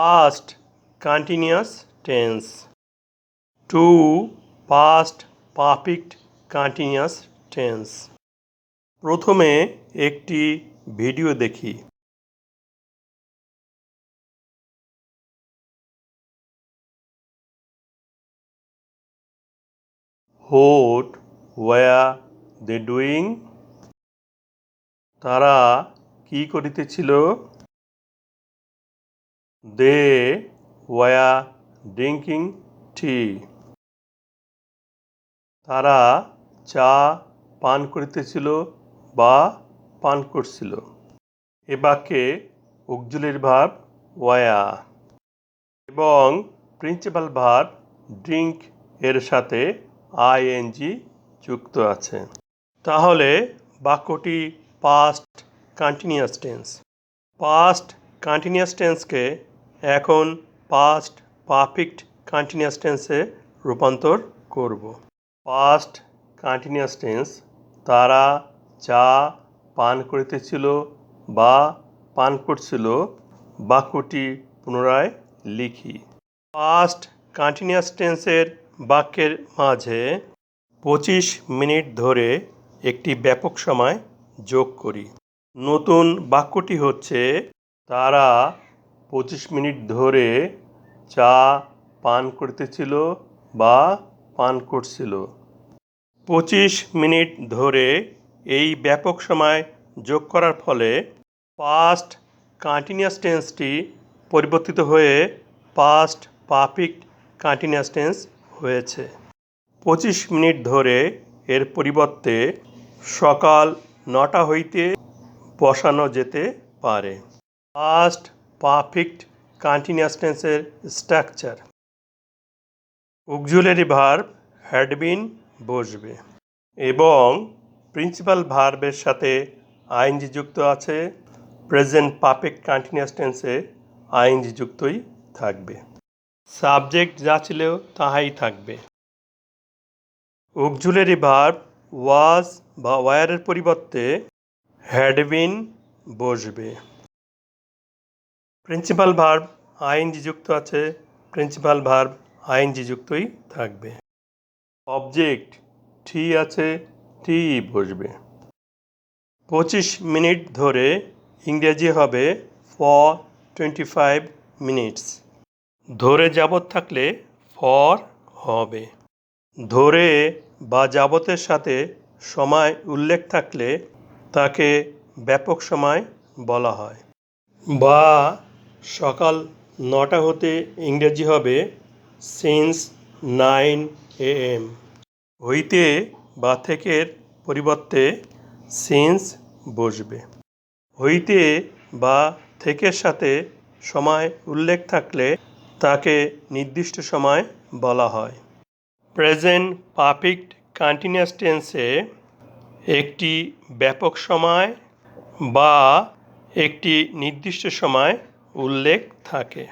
past continuous tense to past perfect continuous tense। প্রথমে একটি video দেখি। What were they doing? তারা কি করিতেছিল? They were drinking tea. তারা চা পান করিতেছিল বা পান করছিল। এ বাক্যে অক্সিলারি ভার্ব were এবং প্রিন্সিপাল ভার্ব ড্রিঙ্ক এর সাথে ing যুক্ত আছে। তাহলে বাক্যটি past continuous tense. Past continuous টেন্সকে এখন পাস্ট পারফেক্ট কন্টিনিউয়াস টেন্সে রূপান্তর করব। পাস্ট কন্টিনিউয়াস টেন্স তারা চা পান করিতেছিল বা পান করছিল। বাক্যটি পুনরায় লিখি। পাস্ট কন্টিনিউয়াস টেন্সের বাক্যের মাঝে 25 মিনিট ধরে একটি ব্যাপক সময় যোগ করি। নতুন বাক্যটি হচ্ছে তারা 25 মিনিট ধরে চা পান করিতেছিল বা পান করছিল। 25 মিনিট ধরে এই ব্যাপক সময় যোগ করার ফলে পাস্ট কন্টিনিউয়াস টেন্সটি পরিবর্তিত হয়ে পাস্ট পারফেক্ট কন্টিনিউয়াস টেন্স হয়েছে। 25 মিনিট ধরে এর পরিবর্তে সকাল 9টা হইতে বসানো যেতে পারে। পাস্ট পারফেক্ট কন্টিনিউয়াস টেন্সের structure. Auxiliary verb had been বসবে এবং প্রিন্সিপাল ভার্বের সাথে আইএনজি যুক্ত আছে। প্রেজেন্ট পারফেক্ট কন্টিনিউয়াস টেন্সে আইএনজি যুক্তই থাকবে। সাবজেক্ট যা ছিল তাহাই থাকবে। অক্সিলারি ভার্ব ওয়াজ বা ওয়ারের পরিবর্তে হ্যাড বিন বসবে। প্রিন্সিপাল ভার্ব আইএনজি যুক্ত আছে। প্রিন্সিপাল ভার্ব আইএনজি যুক্তই থাকবে। অবজেক্ট টি আছে, টি বসবে। 25 মিনিট ধরে ইংরেজি হবে ফর 25 মিনিটস। ধরে যাবত থাকলে ফর হবে। ধরে বা যাবতের সাথে সময় উল্লেখ থাকলে তাকে ব্যাপক সময় বলা হয়। বা সকাল 9টা হতে ইংরেজি হবে সিন্স 9 AM। হইতে বা থেকের পরিবর্তে সিন্স বসবে। হইতে বা থেকের সাথে সময় উল্লেখ থাকলে তাকে নির্দিষ্ট সময় বলা হয়। প্রেজেন্ট পারফেক্ট কন্টিনিউয়াস টেন্সে একটি ব্যাপক সময় বা একটি নির্দিষ্ট সময় উল্লেখ থাকে।